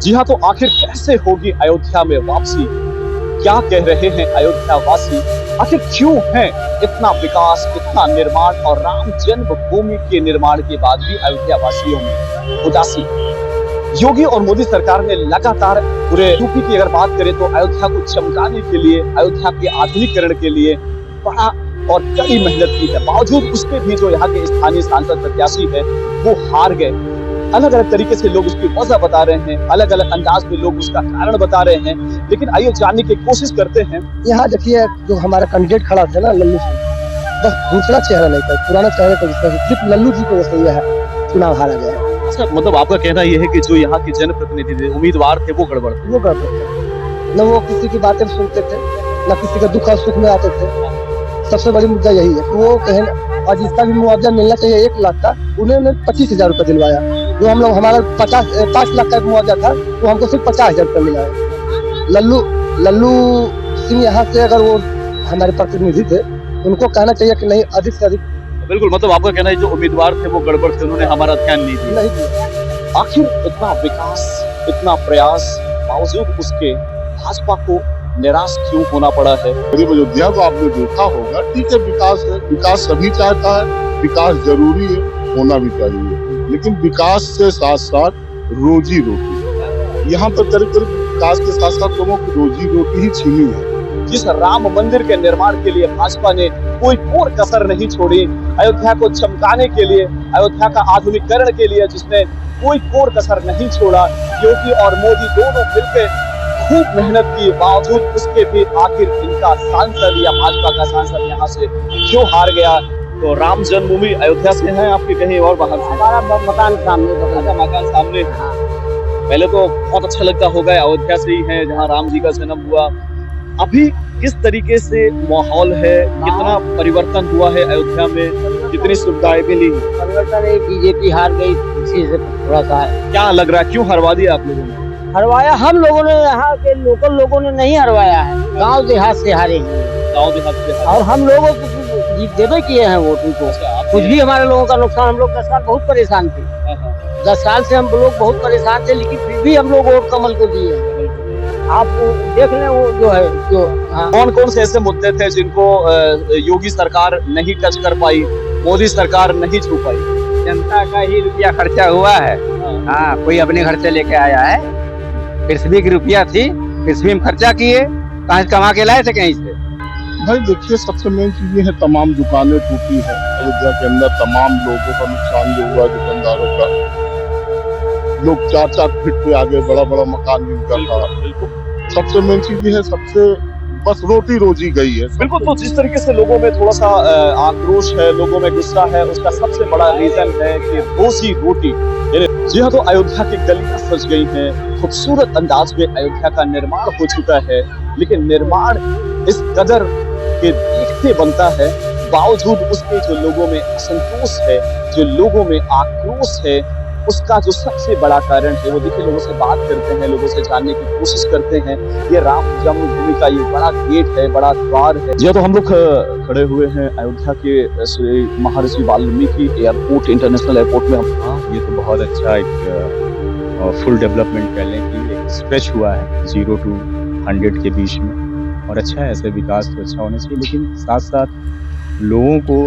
जी हाँ, तो आखिर कैसे होगी अयोध्या में वापसी? क्या कह रहे हैं अयोध्या वासी? आखिर क्यों है इतना विकास, इतना निर्माण और राम जन्मभूमि के निर्माण के बाद भी अयोध्या वासियों में उदासी? योगी और मोदी सरकार ने लगातार पूरे यूपी की अगर बात करें तो अयोध्या को चमकाने के लिए, अयोध्या के आधुनिकीकरण के लिए बड़ा और कड़ी मेहनत की है। बावजूद उसके भी जो यहाँ के स्थानीय सांसद प्रत्याशी है वो हार गए। अलग अलग तरीके से लोग उसकी वजह बता रहे हैं, अलग अलग अंदाज में लोग उसका कारण बता रहे हैं, लेकिन आइए जानने की कोशिश करते हैं। यहाँ देखिए जो हमारा कैंडिडेट खड़ा था ना लल्लू सिंह, बस दूसरा चेहरा नहीं था, पुराना चेहरा था, सिर्फ लल्लू जी को वैसे यह चुनाव हारा गया। अच्छा, मतलब आपका कहना यह है कि जो यहाँ के जनप्रतिनिधि थे, उम्मीदवार थे, वो गड़बड़ थे। न वो किसी की बातें सुनते थे, न किसी का दुख और सुख में आते थे। सबसे बड़ी मुद्दा यही है कि वो कहें और जिसका भी मुआवजा मिलना चाहिए 1 लाख का, उन्होंने 25,000 रुपये दिलवाया। जो हम लोग हमारा 5 लाख का मुआवजा था वो हमको सिर्फ 50,000 रुपये मिला है। लल्लू सिंह यहाँ से अगर वो हमारे प्रतिनिधि थे, उनको कहना चाहिए कि नहीं अधिक से अधिक। बिल्कुल, मतलब आपका कहना है जो उम्मीदवार थे वो गड़बड़ थे, उन्होंने हमारा ध्यान नहीं दिया। आखिर इतना विकास, इतना प्रयास, बावजूद उसके भाजपा को निराश क्यों होना पड़ा है? गरीब अयोध्या को आपने देखा होगा, ठीक है विकास है, विकास सभी चाहता है, विकास जरूरी है, होना भी चाहिए, लेकिन विकास से साथ साथ रोजी रोटी, यहाँ पर करीब विकास के साथ साथ लोगों की रोजी रोटी ही छीनी है। जिस राम मंदिर के निर्माण के लिए भाजपा ने कोई कोर कसर नहीं छोड़ी, अयोध्या को चमकाने के लिए, अयोध्या का आधुनिकीकरण के लिए जिसने कोई कोर कसर नहीं छोड़ा, योगी और मोदी दोनों मिलकर खूब मेहनत की, बावजूद उसके भी आखिर इनका सांसद या भाजपा का सांसद यहाँ से क्यों हार गया? तो राम जन्मभूमि अयोध्या से है आपके कहीं और बाहर से? हमारा मकान सामने। मकान सामने। पहले तो बहुत अच्छा लगता होगा, अयोध्या से ही है जहाँ राम जी का जन्म हुआ। अभी किस तरीके से माहौल है, कितना परिवर्तन हुआ है अयोध्या में, कितनी सुविधाएं मिली? परिवर्तन है, बीजेपी हार गई, इसी से थोड़ा सा है। क्या लग रहा है, क्यों हरवा दिया आप लोगों ने? हरवाया हम लोगों ने, यहाँ के लोकल लोगों ने नहीं हरवाया है, गांव देहात से हारे हैं। गाँव देहात से और हम लोगों को जीत देवे किए हैं वोट उनको। कुछ भी हमारे लोगों का नुकसान, हम लोग 10 साल बहुत परेशान थे। 10 साल से हम लोग बहुत परेशान थे, लेकिन फिर भी हम लोग वोट कमल को दिए। आप देख लें वो जो है कौन कौन से ऐसे मुद्दे थे जिनको योगी सरकार नहीं टच कर पाई, मोदी सरकार नहीं छू पाई? जनता का ही रुपया खर्चा हुआ है। हाँ, कोई अपने खर्चे लेके आया है। पृथ्वी की रुपया थी, पृथ्वी में खर्चा किए, कहाँ से कमा के लाए थे कहीं से? भाई देखिए, सबसे मेन चीज ये है, तमाम दुकानें टूटी है अयोध्या के अंदर, तमाम लोगों का नुकसान जो हुआ, दुकानदारों का, लोग 4-4 फीट पे आगे बड़ा बड़ा मकान जिनका था। सबसे मेन चीज ये है, सबसे बस रोटी रोजी गई है। बिल्कुल, तो जिस तरीके से लोगों में थोड़ा सा आक्रोश है, लोगों में गुस्सा है, उसका सबसे बड़ा रीजन है कि रोजी रोटी। जी हाँ, तो अयोध्या की गलियां सज गई हैं, खूबसूरत अंदाज में अयोध्या का निर्माण हो चुका है, लेकिन निर्माण इस कदर के देखते बनता है, बावजूद उसके जो लोगों में असंतोष है, जो लोगों में आक्रोश है, उसका जो सबसे बड़ा कारण है वो देखिए, लोगों से बात करते हैं, लोगों से जानने की कोशिश करते हैं। ये राम जन्मभूमि का ये बड़ा गेट है, बड़ा द्वार है। जी तो हम लोग खड़े हुए हैं अयोध्या के श्री महर्षि वाल्मीकि एयरपोर्ट, इंटरनेशनल एयरपोर्ट में। हाँ, ये तो बहुत अच्छा एक फुल डेवलपमेंट कह लें कि एक स्ट्रेच हुआ है 0 to 100 के बीच में, और अच्छा है, ऐसे विकास तो अच्छा होना चाहिए, लेकिन साथ साथ लोगों को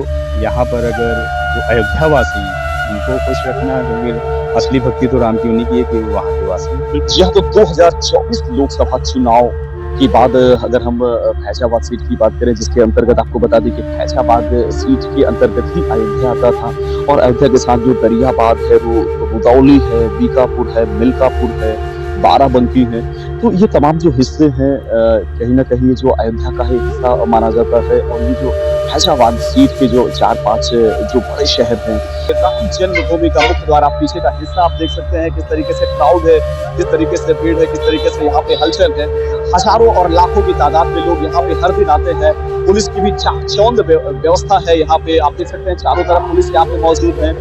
यहाँ पर अगर जो अयोध्या वासी उनको खुश रखना, क्योंकि असली भक्ति तो राम की उन्हीं की है कि वहाँ के वासी। जी हाँ, तो 2024 लोकसभा चुनाव की बाद अगर हम फैजाबाद सीट की बात करें, जिसके अंतर्गत आपको बता दें कि फैजाबाद सीट के अंतर्गत ही अयोध्या आता था, और अयोध्या के साथ जो दरियाबाद है, वो रुदौली है, बीकापुर है, मिल्कापुर है, बाराबंकी है, तो ये तमाम जो हिस्से हैं कहीं ना कहीं जो अयोध्या का ही हिस्सा माना जाता है। और ये जो फैजाबाद सीट के जो 4-5 जो बड़े शहर हैं, राम जन्मभूमि का मुख्य द्वार, आप पीछे का हिस्सा आप देख सकते हैं, किस तरीके से क्राउड है, किस तरीके से भीड़ है, किस तरीके से यहाँ पे हलचल है। हजारों और लाखों की तादाद में लोग यहाँ पे हर दिन आते हैं। पुलिस की भी चाक-चौंध व्यवस्था है यहाँ पे, आप देख सकते हैं, चारों तरफ पुलिस यहाँ पे मौजूद है।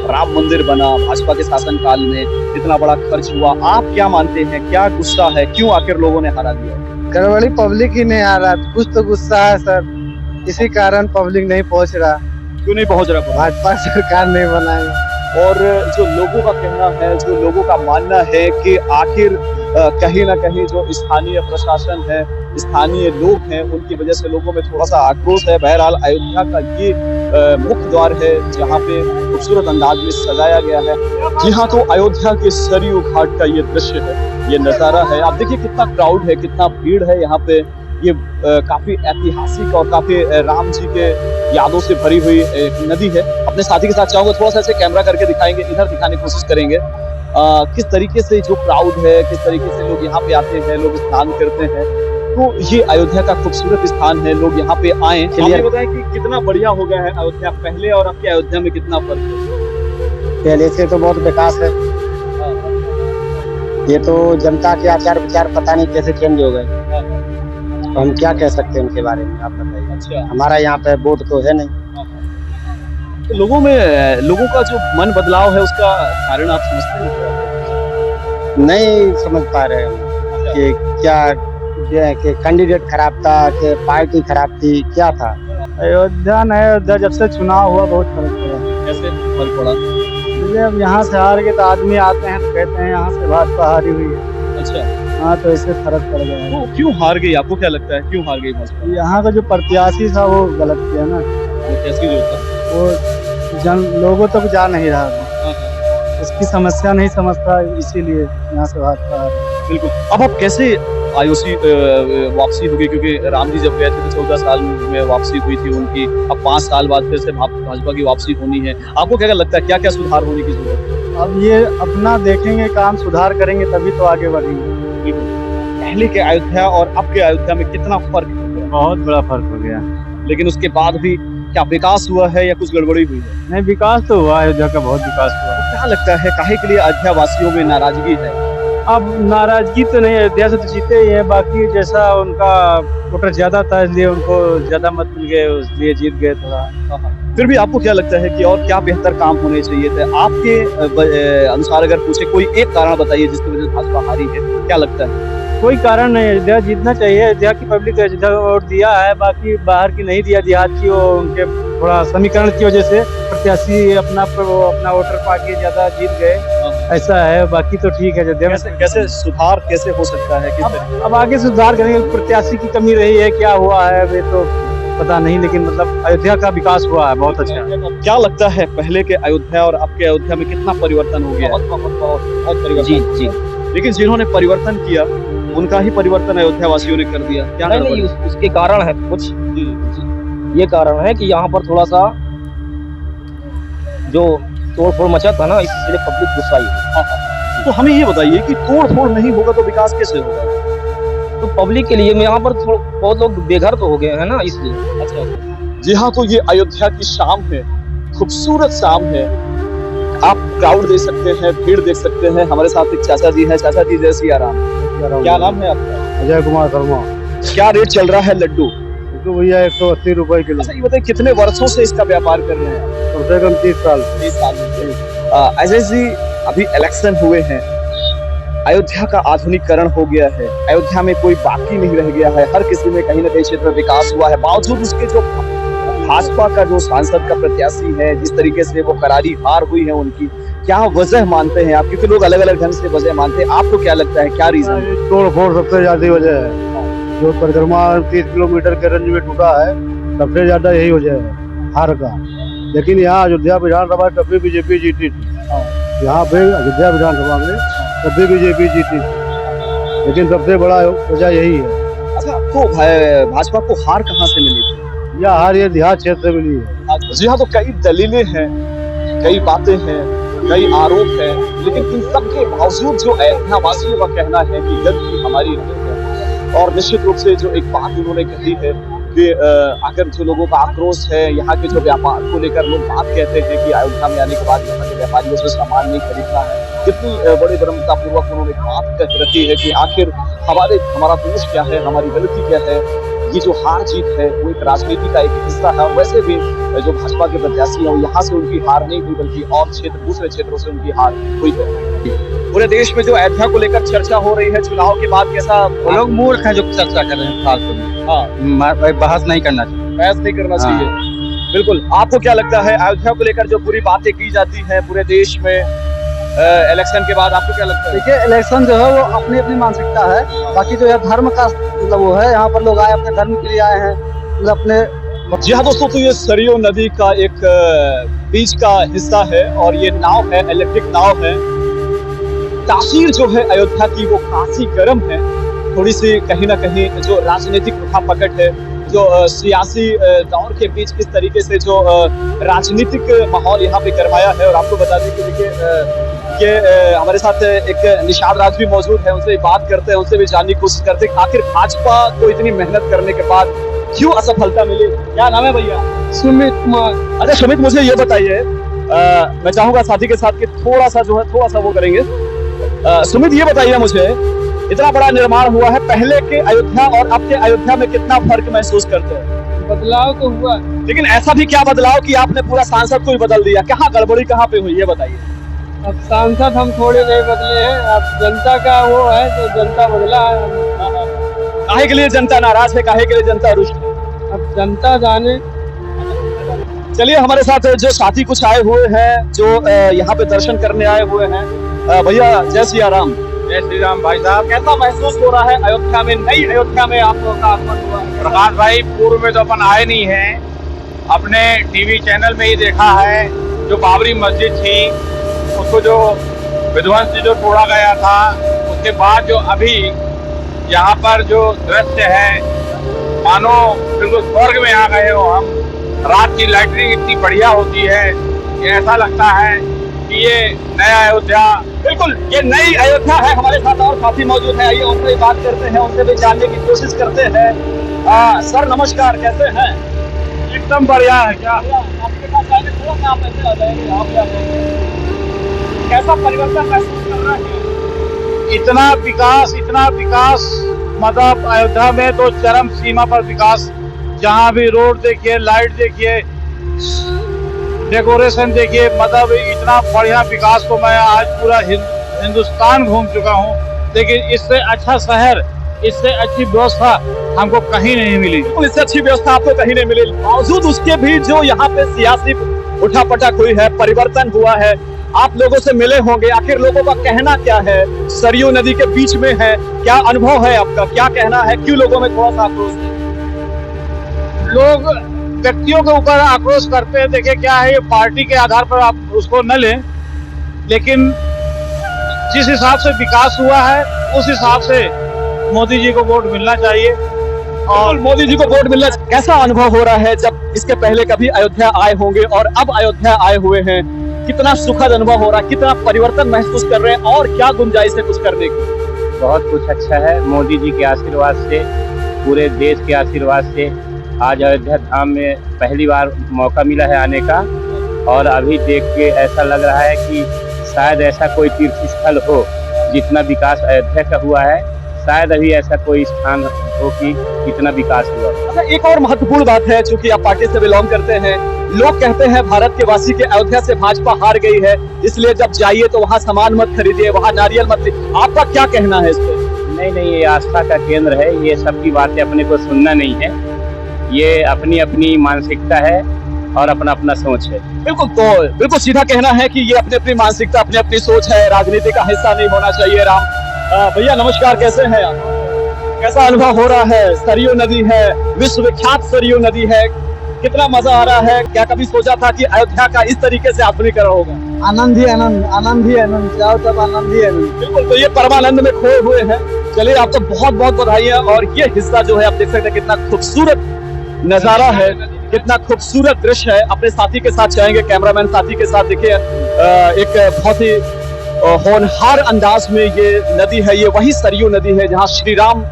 राम मंदिर बना भाजपा के शासनकाल में, इतना बड़ा खर्च हुआ, आप क्या मानते हैं, क्या गुस्सा है, क्यों आखिर लोगों ने हरा दिया? गड़बड़ी पब्लिक ही नहीं आ रहा, कुछ तो गुस्सा है सर, इसी कारण पब्लिक नहीं पहुंच रहा। क्यों नहीं पहुंच रहा? भाजपा सरकार नहीं बनाई। और जो लोगों का कहना है, जो लोगों का मानना है कि आखिर कहीं ना कहीं जो स्थानीय प्रशासन है, स्थानीय लोग हैं, उनकी वजह से लोगों में थोड़ा सा आक्रोश है। बहरहाल अयोध्या का ये मुख्य द्वार है जहाँ पे खूबसूरत अंदाज में सजाया गया है। जी हाँ, तो अयोध्या के सरयू घाट का ये दृश्य है, ये नजारा है। आप देखिए कितना क्राउड है, कितना भीड़ है यहाँ पे। ये काफी ऐतिहासिक और काफी राम जी के यादों से भरी हुई एक नदी है। अपने साथी के साथ चाहूंगा थोड़ा सा ऐसे कैमरा करके दिखाएंगे, इधर दिखाने की कोशिश करेंगे किस तरीके से जो क्राउड है, किस तरीके से लोग यहाँ पे आते हैं, लोग स्नान करते हैं। तो ये अयोध्या का खूबसूरत स्थान है, लोग यहाँ पे आए। चलिए बताएं कि कितना बढ़िया हो गया है अयोध्या, पहले और अब के अयोध्या में कितना फर्क है? पहले से तो बहुत विकास है। ये तो जनता के आचार विचार पता नहीं कैसे चेंज हो गए, तो हम क्या कह सकते हैं उनके बारे में, आप बताइए। अच्छा, हमारा यहाँ पे वोट तो है नहीं। तो लोगों का जो मन बदलाव है उसका कारण आप समझते हैं? नहीं समझ पा रहे हम कि क्या कि कैंडिडेट खराब था, कि पार्टी खराब थी, क्या था। अयोध्या नहीं, अयोध्या जब से चुनाव हुआ बहुत फर्क पड़ा। कैसे फर्क पड़ा? अब यहाँ से हार गए तो आदमी आते हैं तो कहते हैं यहाँ से भाजपा हारी हुई है। अच्छा, हाँ, तो इससे फर्क पड़ गया है। तो क्यों हार गई? आपको क्या लगता है क्यों हार गई भाजपा? यहाँ का जो प्रत्याशी था वो गलत किया ना, कैसी जो था? वो लोगों तक जा नहीं रहा था, उसकी समस्या नहीं समझता, इसीलिए यहाँ से भाजपा हार गई। बिल्कुल। अब आप कैसे आयोसी वापसी होगी, क्योंकि राम जी जब गए थे तो 14 साल में वापसी हुई थी उनकी, अब 5 साल बाद फिर से भाजपा की वापसी होनी है। आपको क्या लगता है क्या क्या सुधार होने की जरूरत है? अब ये अपना देखेंगे, काम सुधार करेंगे तभी तो आगे बढ़ेंगे। पहले के अयोध्या और अब के अयोध्या में कितना फर्क है? बहुत बड़ा फर्क हो गया। लेकिन उसके बाद भी क्या विकास हुआ है या कुछ गड़बड़ी हुई है? नहीं, विकास तो हुआ, अयोध्या का बहुत विकास हुआ। क्या लगता है काहे के लिए अयोध्या वासियों में नाराजगी है? अब नाराजगी तो नहीं, अयोध्या से तो जीते ही है, बाकी जैसा उनका वोटर ज्यादा था इसलिए उनको ज्यादा मत मिल गए, इसलिए जीत गए थोड़ा। फिर भी आपको क्या लगता है कि और क्या बेहतर काम होने चाहिए थे? आपके अनुसार अगर पूछे कोई एक कारण बताइए जिसकी वजह से भाजपा हारी है, क्या लगता है? कोई कारण नहीं, अयोध्या जीतना चाहिए। अयोध्या की पब्लिक अयोध्या को वोट दिया है, बाकी बाहर की नहीं दिया। देहात की वो उनके थोड़ा समीकरण की वजह से प्रत्याशी अपना वोटर पाके ज्यादा जीत गए, ऐसा है। बाकी तो ठीक है। अयोध्या में कैसे सुधार कैसे हो सकता है? किस तरीके? अब आगे सुधार करेंगे। प्रत्याशी की कमी रही है, क्या हुआ है वे तो पता नहीं, लेकिन मतलब अयोध्या का विकास हुआ है बहुत अच्छा। क्या लगता है पहले के अयोध्या और अब के अयोध्या में कितना परिवर्तन हो गया? बहुत परिवर्तन। जी। लेकिन जिन्होंने परिवर्तन किया उनका ही परिवर्तन अयोध्या वासियों ने कर दिया। क्या नहीं, उसके कारण है कुछ। ये कारण है कि यहाँ पर थोड़ा सा जो तोड़-फोड़ मचा था ना, इसलिए पब्लिक गुस्सा आई। तो हमें ये बताइए कि तोड़-फोड़ नहीं होगा तो विकास कैसे होगा? तो पब्लिक के लिए यहाँ पर बहुत लोग बेघर तो हो गए हैं ना, इसलिए। अच्छा। जी हाँ, तो ये अयोध्या की शाम है, खूबसूरत शाम है। आप क्राउड देख सकते हैं, भीड़ देख सकते हैं। हमारे साथ एक चाचा जी हैं। चाचा जी, जय सिया राम। क्या नाम है आपका? अजय कुमार शर्मा। क्या रेट चल रहा है लड्डू? तो भैया 180 रुपए किलो। अच्छा, ये बताइए कितने वर्षों से इसका व्यापार कर रहे हैं? कम से कम 30 साल। 30 साल अजय जी, अभी इलेक्शन हुए हैं, अयोध्या का आधुनिकीकरण हो गया है, अयोध्या में कोई बाकी नहीं रह गया है, हर किसी में कहीं ना कहीं क्षेत्र में विकास हुआ है। बावजूद उसके जो भाजपा का जो सांसद का प्रत्याशी है, जिस तरीके से वो करारी हार हुई है उनकी, क्या वजह मानते हैं आप? क्योंकि लोग अलग अलग ढंग से वजह मानते हैं, आपको क्या लगता है क्या रीजन? तोड़ फोड़ सबसे ज्यादा वजह है। जो परिक्रमा 30 किलोमीटर के रेंज में टूटा है, सबसे ज्यादा यही वजह है हार का। लेकिन यहाँ अयोध्या विधानसभा तब भी बीजेपी जीती थी। यहाँ पे अयोध्या विधानसभा में तब भी बीजेपी जीती थी, लेकिन सबसे बड़ा वजह यही है। अच्छा, तो भाजपा को हार कहाँ से मिली थी? यह हार ये देहात क्षेत्र से मिली है। जी हाँ, तो कई दलीलें हैं, कई बातें हैं, कई आरोप हैं, लेकिन इन सब के बावजूद जो अयोध्या वासियों का कहना है कि गलती हमारी नहीं है। और निश्चित रूप से जो एक बात उन्होंने कही है कि अगर जो लोगों का आक्रोश है, यहाँ के जो व्यापार को लेकर लोग बात कहते हैं कि अयोध्या में आने के बाद यहाँ के व्यापारियों से सामान नहीं खरीदना है, कितनी बड़ी विनम्रता पूर्वक उन्होंने बात कह रखी है कि आखिर हमारा दोष क्या है, हमारी गलती क्या है। ये जो हार जीत है वो एक राजनीति का एक हिस्सा है। और वैसे भी जो भाजपा के प्रत्याशी हैं, यहाँ से उनकी हार नहीं हुई, बल्कि और दूसरे क्षेत्रों से उनकी हार हुई है। पूरे देश में जो अयोध्या को लेकर चर्चा हो रही है चुनाव के बाद, कैसा? वो लोग मूर्ख हैं जो चर्चा कर रहे हैं फालतू में। हाँ, बहस नहीं करना चाहिए। बहस नहीं करना चाहिए। बिल्कुल, आपको क्या लगता है अयोध्या को लेकर जो पूरी बातें की जाती हैं पूरे देश में इलेक्शन के बाद, आपको क्या लगता है? देखिए इलेक्शन जो है वो अपनी अपनी मानसिकता है, बाकी जो है धर्म का मतलब वो है, यहाँ पर लोग आए अपने धर्म के लिए आए हैं, मतलब अपने। जी हाँ दोस्तों, तो ये सरयू नदी का एक बीच का हिस्सा है और ये नाव है, इलेक्ट्रिक नाव है। तासीर जो है अयोध्या की वो काफी गर्म है, थोड़ी सी कहीं ना कहीं जो राजनीतिक उठापटक है, जो सियासी दौर के बीच किस तरीके से जो राजनीतिक माहौल यहाँ पे करवाया है। और आपको बता दें कि देखिए ये हमारे साथ एक निशाद राज भी मौजूद है, उनसे बात करते हैं, उनसे भी जानने की कोशिश करते हैं आखिर भाजपा को इतनी मेहनत करने के बाद क्यों असफलता मिली। क्या नाम है भैया? सुमित कुमार। अच्छा सुमित, मुझे ये बताइए, मैं चाहूंगा साथी के साथ कि थोड़ा सा वो करेंगे। सुमित ये बताइए मुझे, इतना बड़ा निर्माण हुआ है, पहले के अयोध्या और अब के अयोध्या में कितना फर्क महसूस करते हैं? बदलाव तो हुआ, लेकिन ऐसा भी क्या बदलाव कि आपने पूरा सांसद को ही बदल दिया, कहाँ गड़बड़ी कहाँ पे हुई ये बताइए। अब सांसद हम थोड़े नहीं बदले हैं, अब जनता का वो है तो जनता बदला है। काहे के लिए जनता नाराज है, काहे के लिए जनता रुष्ट है? अब जनता जाने। चलिए हमारे साथ जो साथी कुछ आए हुए हैं, जो यहाँ पे दर्शन करने आए हुए हैं। भैया जय सिया राम। जय श्री राम भाई साहब। कैसा महसूस हो रहा है अयोध्या में, नई अयोध्या में आप लोगों का आगमन हुआ? प्रकाश भाई, पूर्व में तो अपन आए नहीं हैं, अपने टीवी चैनल में ही देखा है। जो बाबरी मस्जिद थी उसको जो विध्वंस जो तोड़ा गया था, उसके बाद जो अभी यहाँ पर जो दृश्य है, मानो बिल्कुल स्वर्ग में आ गए हो हम। रात की लाइटिंग इतनी बढ़िया होती है कि ऐसा लगता है कि ये नया अयोध्या, बिल्कुल ये नई अयोध्या है। हमारे साथ और साथी मौजूद है, आइए उनसे बात करते हैं, उनसे भी जानने की कोशिश करते हैं। सर नमस्कार, कैसे हैं? एकदम बढ़िया है। क्या आपके पास आने थोड़ा सा आप ऐसे आ जाएंगे, आप क्या कहेंगे? कैसा परिवर्तन महसूस कर रहे हैं? इतना विकास मतलब अयोध्या में तो चरम सीमा पर विकास। जहाँ भी रोड देखिए, लाइट देखिए, डेकोरेशन देखिए, मतलब इतना बढ़िया विकास को मैं आज पूरा हिंदुस्तान घूम चुका हूँ, लेकिन इससे अच्छा शहर, इससे अच्छी व्यवस्था हमको कहीं नहीं मिली। इससे अच्छी व्यवस्था आपको कहीं नहीं मिली, बावजूद उसके भी जो यहाँ पे सियासी उठापटक हुई है, परिवर्तन हुआ है, आप लोगों से मिले होंगे, आखिर लोगों का कहना क्या है? सरयू नदी के बीच में है, क्या अनुभव है आपका, क्या कहना है, क्यों लोगों में थोड़ा सा आक्रोश है? लोग व्यक्तियों के ऊपर आक्रोश करते हैं। देखिए क्या है, ये पार्टी के आधार पर आप उसको न लें, लेकिन जिस हिसाब से विकास हुआ है उस हिसाब से मोदी जी को वोट मिलना चाहिए। और मोदी जी को वोट मिलना, कैसा अनुभव हो रहा है जब इसके पहले कभी अयोध्या आए होंगे और अब अयोध्या आए हुए हैं? कितना सुखद अनुभव हो रहा है, कितना परिवर्तन महसूस कर रहे हैं और क्या गुंजाइश है कुछ करने की? बहुत कुछ अच्छा है, मोदी जी के आशीर्वाद से, पूरे देश के आशीर्वाद से आज अयोध्या धाम में पहली बार मौका मिला है आने का। और अभी देख के ऐसा लग रहा है कि शायद ऐसा कोई तीर्थ स्थल हो, जितना विकास अयोध्या का हुआ है, शायद अभी ऐसा कोई स्थान हो कि इतना विकास हुआ। अच्छा, एक और महत्वपूर्ण बात है, चूंकि आप पार्टी से बिलोंग करते हैं, लोग कहते हैं भारत के वासी के अयोध्या से भाजपा हार गई है, इसलिए जब जाइए तो वहाँ सामान मत खरीदिए, वहाँ नारियल मत लीजिए। आपका क्या कहना है इस पर? नहीं, ये आस्था का केंद्र है, ये सबकी बातें अपने को सुनना नहीं है, ये अपनी अपनी मानसिकता है और अपना अपना सोच है। बिल्कुल, तो बिल्कुल सीधा कहना है कि ये अपनी अपनी मानसिकता, अपनी अपनी सोच है, राजनीति का हिस्सा नहीं होना चाहिए। राम भैया नमस्कार, कैसे हैं आप? कैसा अनुभव हो रहा है? सरयू नदी है, विश्वविख्यात सरयू नदी है, कितना मजा आ रहा है? क्या कभी सोचा था कि अयोध्या का इस तरीके से आधुनिकीकरण होगा? आनंद ही आनंद, आनंद ही आनंद, जाओ तब आनंद ही आनंद। बिल्कुल, तो ये परमानंद में खोए हुए हैं। चलिए आपको बहुत बहुत बधाई है। और ये हिस्सा जो है आप देख सकते हैं, कितना खूबसूरत नजारा है, कितना खूबसूरत दृश्य है। अपने साथी के साथ जाएंगे, कैमरामैन साथी के साथ। देखिए एक बहुत ही होनहार अंदाज में ये नदी है, ये वही सरयू नदी है जहाँ श्री राम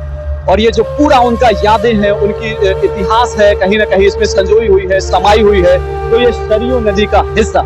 और ये जो पूरा उनका यादें हैं, उनकी इतिहास है, कहीं ना कहीं इसमें संजोई हुई है, समाई हुई है। तो ये सरयू नदी का हिस्सा